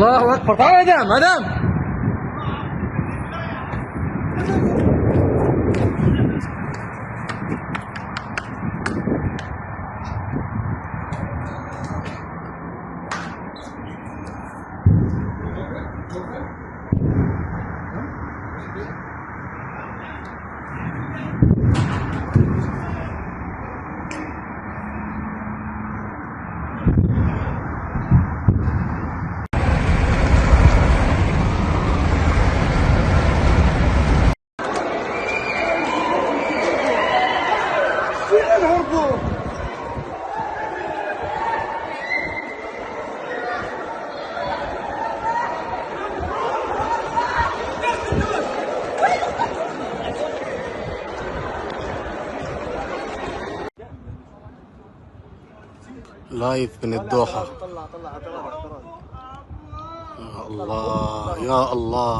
الله اكبر. تعال ادم ادم. لايف من الدوحة. يا الله يا الله.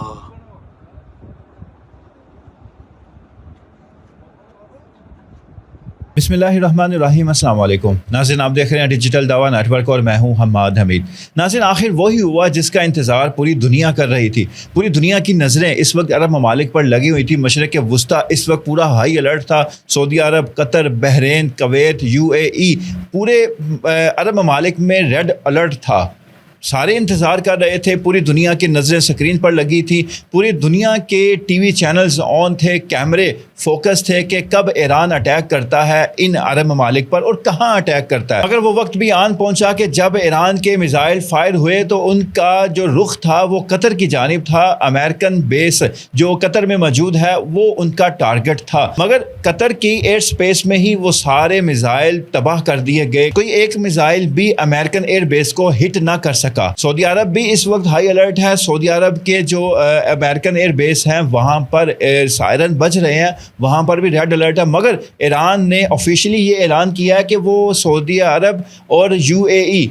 बिस्मिल्लाहिर्रहमानिर्रहीम। अस्सलाम वालेकुम नाज़रीन, आप देख रहे हैं डिजिटल दावा नेटवर्क और मैं हूं हम्माद हमीद। नाज़रीन, आखिर वही हुआ जिसका इंतज़ार पूरी दुनिया कर रही थी। पूरी दुनिया की नज़रें इस वक्त अरब ममालिक पर लगी हुई थी। मशरक़ वुस्ता इस वक्त पूरा हाई अलर्ट था। सऊदी अरब, कतर, बहरीन, कुवैत, UAE, पूरे अरब ममालिक में रेड अलर्ट था। सारे इंतज़ार कर रहे थे। पूरी दुनिया की नज़रें स्क्रीन पर लगी थी। पूरी दुनिया के TV चैनल्स ऑन थे, कैमरे फोकस थे कि कब ईरान अटैक करता है इन अरब ममालिक पर और कहाँ अटैक करता है। मगर वो वक्त भी आन पहुँचा कि जब ईरान के मिसाइल फायर हुए तो उनका जो रुख था वो कतर की जानिब था। अमेरिकन बेस जो कतर में मौजूद है वो उनका टारगेट था। मगर कतर की एयर स्पेस में ही वो सारे मिसाइल तबाह कर दिए गए। कोई एक मिसाइल भी अमेरिकन एयर बेस को हिट ना कर सका। सऊदी अरब भी इस वक्त हाई अलर्ट है। सऊदी अरब के जो अमेरिकन एयर बेस हैं वहाँ पर सायरन बज रहे हैं, वहाँ पर भी रेड अलर्ट है। मगर ईरान ने ऑफिशियली ये ऐलान किया है कि वो सऊदी अरब और UAE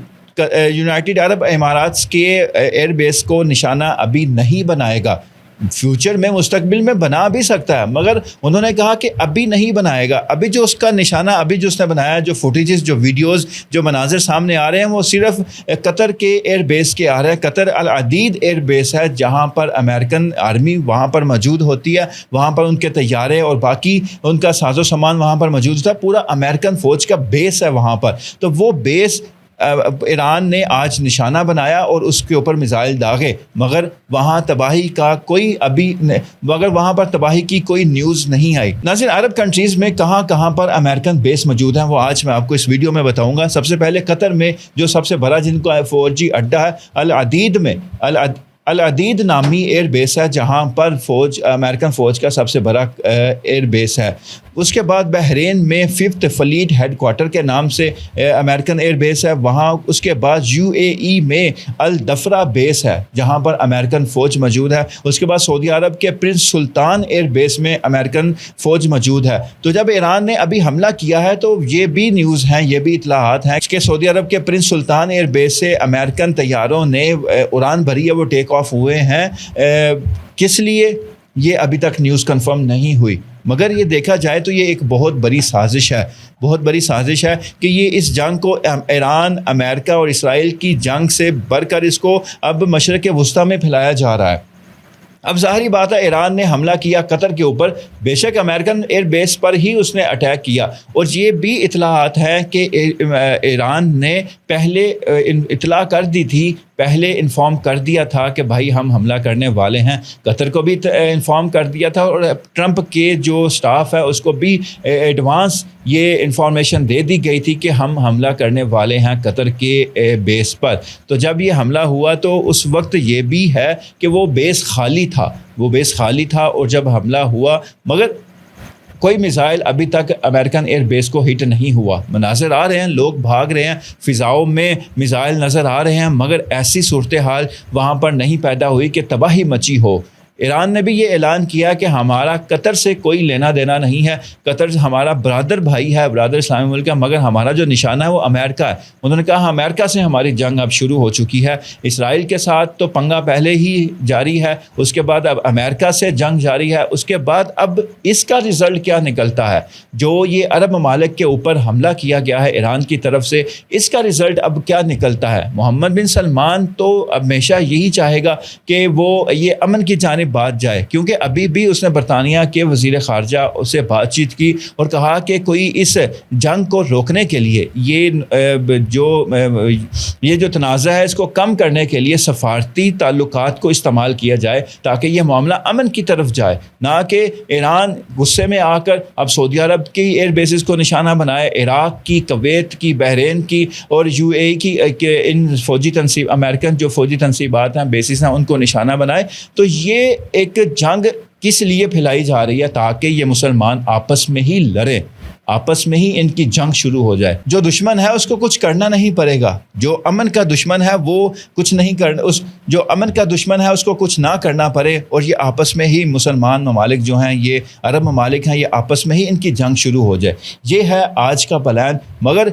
यूनाइटेड अरब इमारात्स के एयर बेस को निशाना अभी नहीं बनाएगा। फ्यूचर में मुस्तकबिल में बना भी सकता है, मगर उन्होंने कहा कि अभी नहीं बनाएगा। अभी जो उसका निशाना अभी जो उसने बनाया, जो फुटेजेस, जो वीडियोस, जो मनाजिर सामने आ रहे हैं वो सिर्फ कतर के एयर बेस के आ रहे हैं। कतर अल अदीद एयर बेस है जहां पर अमेरिकन आर्मी वहां पर मौजूद होती है। वहां पर उनके तैयारे और बाकी उनका साजो सामान वहां पर मौजूद होता है। पूरा अमेरिकन फ़ौज का बेस है वहां पर। तो वो बेस ईरान ने आज निशाना बनाया और उसके ऊपर मिसाइल दागे, मगर वहाँ तबाही का कोई मगर वहाँ पर तबाही की कोई न्यूज़ नहीं आई। नाज़रीन, अरब कंट्रीज़ में कहाँ कहाँ पर अमेरिकन बेस मौजूद हैं वो आज मैं आपको इस वीडियो में बताऊँगा। सबसे पहले कतर में जो सबसे बड़ा जिनका फौजी अड्डा है अल अदीद में अल अदीद नामी एयर बेस है जहाँ पर अमेरिकन फ़ौज का सबसे बड़ा एयर बेस है। उसके बाद बहरीन में 5th फ्लीट हेडक्वार्टर के नाम से अमेरिकन एयर बेस है वहाँ। उसके बाद UAE में अल दफरा बेस है जहाँ पर अमेरिकन फ़ौज मौजूद है। उसके बाद सऊदी अरब के प्रिंस सुल्तान एयर बेस में अमेरिकन फ़ौज मौजूद है। तो जब ईरान ने अभी हमला किया है तो ये भी न्यूज़ हैं, ये भी इत्तलाहात हैं कि सऊदी अरब के प्रिंस सुल्तान एयर बेस से अमेरिकन तैयारों ने उड़ान भरी है, वो टेक ऑफ हुए हैं। किस लिए ये अभी तक न्यूज़ कंफर्म नहीं हुई, मगर ये देखा जाए तो ये एक बहुत बड़ी साजिश है, बहुत बड़ी साजिश है कि ये इस जंग को ईरान, अमेरिका और इसराइल की जंग से बढ़कर इसको अब मशरक़ वुस्ता में फैलाया जा रहा है। अब ज़ाहिरी बात है ईरान ने हमला किया कतर के ऊपर, बेशक अमेरिकन एयर बेस पर ही उसने अटैक किया। और ये भी इत्तलाहात हैं कि ईरान ने पहले इत्तला कर दी थी, पहले इन्फॉर्म कर दिया था कि भाई हम हमला करने वाले हैं। कतर को भी इन्फॉर्म कर दिया था और ट्रंप के जो स्टाफ है उसको भी एडवांस ये इन्फॉर्मेशन दे दी गई थी कि हम हमला करने वाले हैं कतर के बेस पर। तो जब ये हमला हुआ तो उस वक्त ये भी है कि वो बेस खाली था, और जब हमला हुआ मगर कोई मिसाइल अभी तक अमेरिकन एयर बेस को हिट नहीं हुआ। मनाज़िर आ रहे हैं, लोग भाग रहे हैं, फ़िज़ाओं में मिसाइल नज़र आ रहे हैं, मगर ऐसी सूरत हाल वहाँ पर नहीं पैदा हुई कि तबाही मची हो। ایران نے بھی یہ اعلان کیا کہ ہمارا قطر سے کوئی لینا دینا نہیں ہے، قطر ہمارا برادر بھائی ہے، برادر اسلامی ملک ہے، مگر ہمارا جو نشانہ ہے وہ امریکہ ہے۔ انہوں نے کہا امریکہ سے ہماری جنگ اب شروع ہو چکی ہے، اسرائیل کے ساتھ تو پنگا پہلے ہی جاری ہے، اس کے بعد اب امریکہ سے جنگ جاری ہے، اس کے بعد اب اس کا رزلٹ کیا نکلتا ہے؟ جو یہ عرب ممالک کے اوپر حملہ کیا گیا ہے ایران کی طرف سے، اس کا رزلٹ اب کیا نکلتا ہے؟ محمد بن سلمان تو ہمیشہ یہی چاہے گا کہ وہ یہ امن کی جانب بات جائے، کیونکہ ابھی بھی اس نے برطانیہ کے وزیر خارجہ سے بات چیت کی اور کہا کہ کوئی اس جنگ کو روکنے کے لیے یہ جو تنازع ہے اس کو کم کرنے کے لیے سفارتی تعلقات کو استعمال کیا جائے تاکہ یہ معاملہ امن کی طرف جائے، نہ کہ ایران غصے میں آ کر اب سعودی عرب کی ایئر بیسز کو نشانہ بنائے، عراق کی، کویت کی، بحرین کی اور یو اے ای کی ان فوجی تنصیب امریکن جو فوجی تنصیبات ہیں، بیسز ہیں، ان کو نشانہ بنائے۔ تو یہ ایک جنگ کس لیے پھیلائی جا رہی ہے؟ تاکہ یہ مسلمان آپس میں ہی لڑیں، آپس میں ہی ان کی جنگ شروع ہو جائے۔ جو دشمن ہے اس کو کچھ کرنا نہیں پڑے گا، جو امن کا دشمن ہے وہ کچھ نہیں کرنا، جو امن کا دشمن ہے اس کو کچھ نہ کرنا پڑے، اور یہ آپس میں ہی مسلمان ممالک جو ہیں، یہ عرب ممالک ہیں، یہ آپس میں ہی ان کی جنگ شروع ہو جائے۔ یہ ہے آج کا پلان، مگر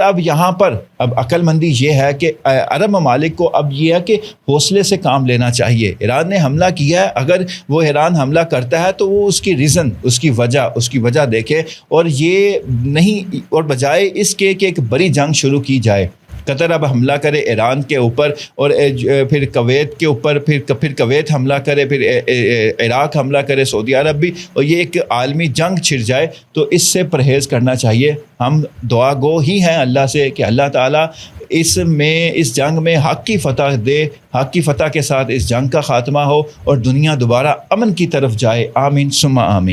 اب یہاں پر اب عقل مندی یہ ہے کہ عرب ممالک کو اب یہ ہے کہ حوصلے سے کام لینا چاہیے۔ ایران نے حملہ کیا ہے، اگر وہ ایران حملہ کرتا ہے تو وہ اس کی ریزن، اس کی وجہ دیکھے، اور یہ نہیں، اور بجائے اس کے کہ ایک بڑی جنگ شروع کی جائے۔ قطر اب حملہ کرے ایران کے اوپر، اور پھر کویت کے اوپر، پھر کویت حملہ کرے، پھر عراق حملہ کرے، سعودی عرب بھی، اور یہ ایک عالمی جنگ چھڑ جائے، تو اس سے پرہیز کرنا چاہیے۔ ہم دعا گو ہی ہیں اللہ سے کہ اللہ تعالیٰ اس جنگ میں حق کی فتح دے، حق کی فتح کے ساتھ اس جنگ کا خاتمہ ہو اور دنیا دوبارہ امن کی طرف جائے۔ آمین ثم آمین۔